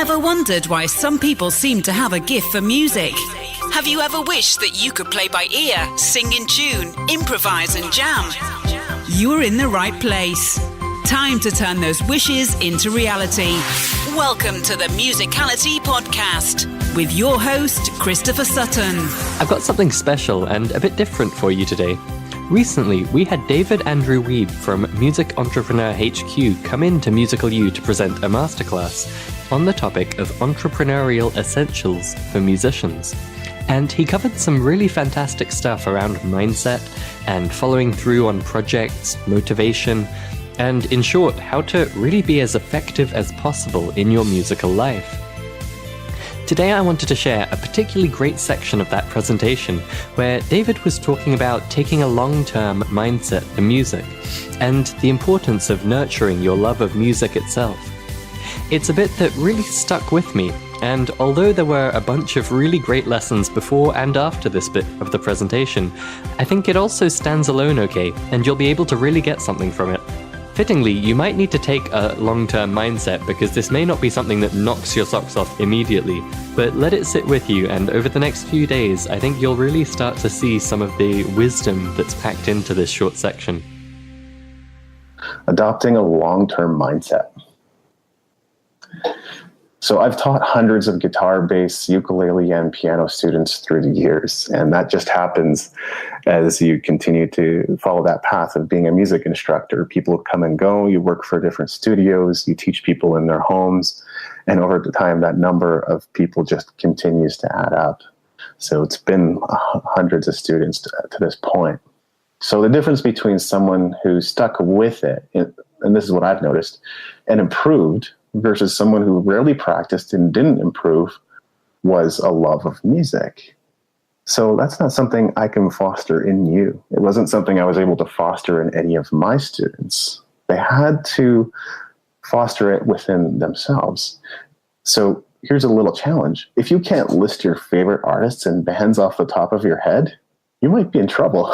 ever wondered why some people seem to have a gift for music? Have you ever wished that you could play by ear, sing in tune, improvise and jam? You're in the right place. Time to turn those wishes into reality. Welcome to the Musicality Podcast with your host, Christopher Sutton. I've got something special and a bit different for you today. Recently, we had David Andrew Weeb from Music Entrepreneur HQ come in to Musical U to present a masterclass on the topic of entrepreneurial essentials for musicians. And he covered some really fantastic stuff around mindset and following through on projects, motivation, and in short, how to really be as effective as possible in your musical life. Today I wanted to share a particularly great section of that presentation where David was talking about taking a long-term mindset to music and the importance of nurturing your love of music itself. It's a bit that really stuck with me, and although there were a bunch of really great lessons before and after this bit of the presentation, I think it also stands alone okay, and you'll be able to really get something from it. Fittingly, you might need to take a long-term mindset because this may not be something that knocks your socks off immediately, but let it sit with you, and over the next few days, I think you'll really start to see some of the wisdom that's packed into this short section. Adopting a long-term mindset. So I've taught hundreds of guitar, bass, ukulele, and piano students through the years, and that just happens as you continue to follow that path of being a music instructor. People come and go, you work for different studios, you teach people in their homes, and over the time that number of people just continues to add up. So it's been hundreds of students to this point. So the difference between someone who stuck with it, and this is what I've noticed, and improved versus someone who rarely practiced and didn't improve was a love of music. So that's not something I can foster in you. It wasn't something I was able to foster in any of my students. They had to foster it within themselves. So here's a little challenge. If you can't list your favorite artists and bands off the top of your head, you might be in trouble.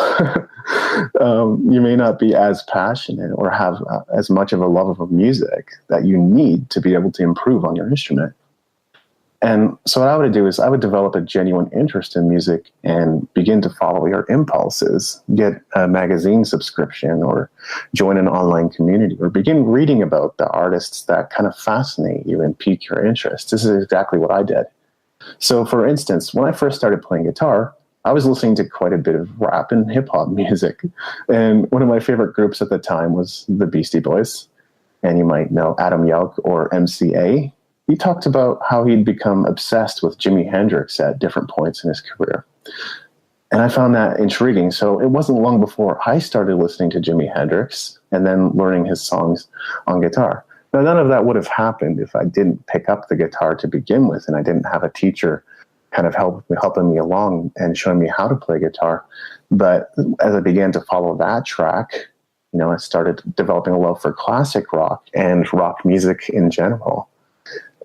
You may not be as passionate or have as much of a love of music that you need to be able to improve on your instrument. And so what I would do is I would develop a genuine interest in music and begin to follow your impulses, get a magazine subscription or join an online community or begin reading about the artists that kind of fascinate you and pique your interest. This is exactly what I did. So for instance, when I first started playing guitar, I was listening to quite a bit of rap and hip-hop music. And one of my favorite groups at the time was the Beastie Boys. And you might know Adam Yauch or MCA. He talked about how he'd become obsessed with Jimi Hendrix at different points in his career. And I found that intriguing. So it wasn't long before I started listening to Jimi Hendrix and then learning his songs on guitar. Now, none of that would have happened if I didn't pick up the guitar to begin with and I didn't have a teacher kind of helping me along and showing me how to play guitar. But as I began to follow that track, I started developing a love for classic rock and rock music in general.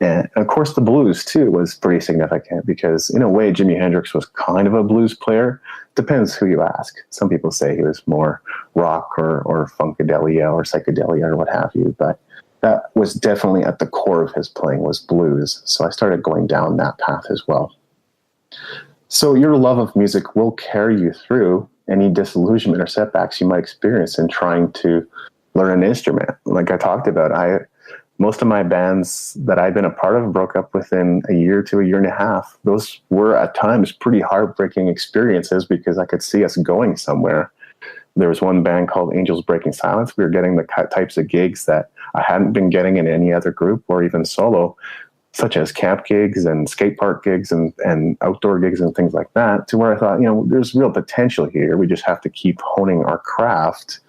And of course, the blues, too, was pretty significant because, in a way, Jimi Hendrix was kind of a blues player. Depends who you ask. Some people say he was more rock or funkadelia or psychedelia or what have you. But that was definitely at the core of his playing was blues. So I started going down that path as well. So your love of music will carry you through any disillusionment or setbacks you might experience in trying to learn an instrument. Like I talked about, most of my bands that I've been a part of broke up within a year to a year and a half. Those were at times pretty heartbreaking experiences because I could see us going somewhere. There was one band called Angels Breaking Silence. We were getting the types of gigs that I hadn't been getting in any other group or even solo, such as camp gigs and skate park gigs and outdoor gigs and things like that, to where I thought, there's real potential here. We just have to keep honing our craft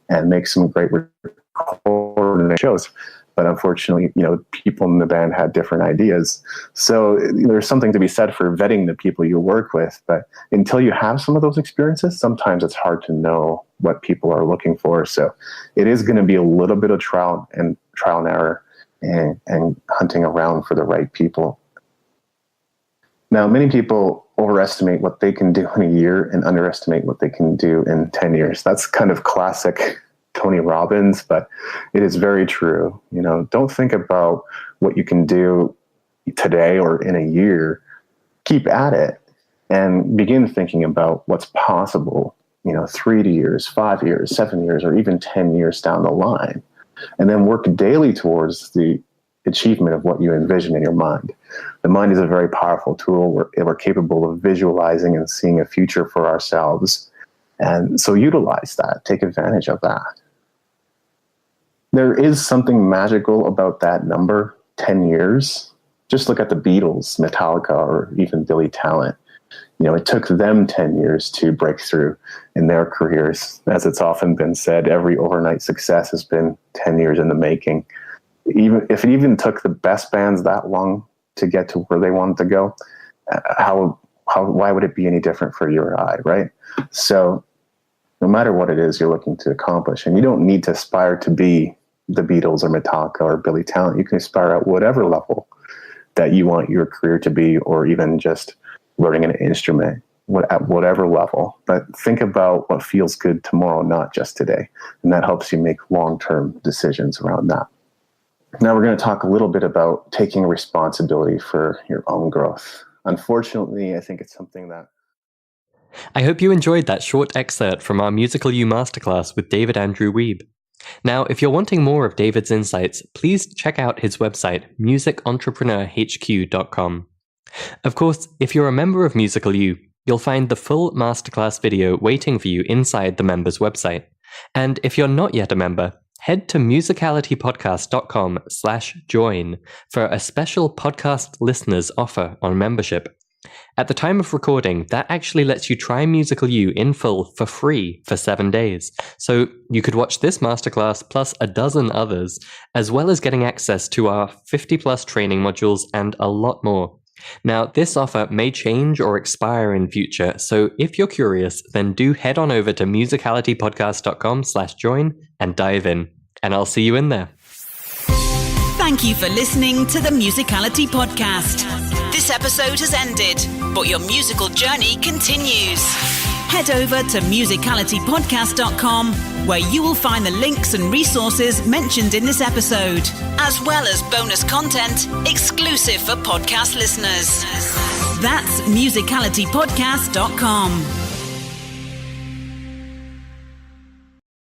and make some great recording shows. But unfortunately, people in the band had different ideas. So there's something to be said for vetting the people you work with. But until you have some of those experiences, sometimes it's hard to know what people are looking for. So it is going to be a little bit of trial and error and hunting around for the right people. Now, many people overestimate what they can do in a year and underestimate what they can do in 10 years. That's kind of classic Tony Robbins, but it is very true. Don't think about what you can do today or in a year, keep at it and begin thinking about what's possible, 3 years, 5 years, 7 years, or even 10 years down the line. And then work daily towards the achievement of what you envision in your mind. The mind is a very powerful tool. We're capable of visualizing and seeing a future for ourselves. And so utilize that, take advantage of that. There is something magical about that number, 10 years. Just look at the Beatles, Metallica, or even Billy Talent. It took them 10 years to break through in their careers. As it's often been said, every overnight success has been 10 years in the making. Even if it even took the best bands that long to get to where they wanted to go, why would it be any different for you or I, right? So no matter what it is you're looking to accomplish, and you don't need to aspire to be the Beatles or Metallica or Billy Talent, you can aspire at whatever level that you want your career to be, or even just learning an instrument at whatever level. But think about what feels good tomorrow, not just today. And that helps you make long-term decisions around that. Now we're going to talk a little bit about taking responsibility for your own growth. Unfortunately, I think it's something that... I hope you enjoyed that short excerpt from our Musical You Masterclass with David Andrew Wiebe. Now, if you're wanting more of David's insights, please check out his website, musicentrepreneurhq.com. Of course, if you're a member of Musical You, you'll find the full masterclass video waiting for you inside the members' website. And if you're not yet a member, head to musicalitypodcast.com/join for a special podcast listeners offer on membership. At the time of recording, that actually lets you try Musical You in full for free for 7 days. So you could watch this masterclass plus a dozen others, as well as getting access to our 50+ training modules and a lot more. Now, this offer may change or expire in future, so if you're curious, then do head on over to musicalitypodcast.com/join and dive in. And I'll see you in there. Thank you for listening to the Musicality Podcast. This episode has ended, but your musical journey continues. Head over to musicalitypodcast.com, where you will find the links and resources mentioned in this episode, as well as bonus content exclusive for podcast listeners. That's musicalitypodcast.com.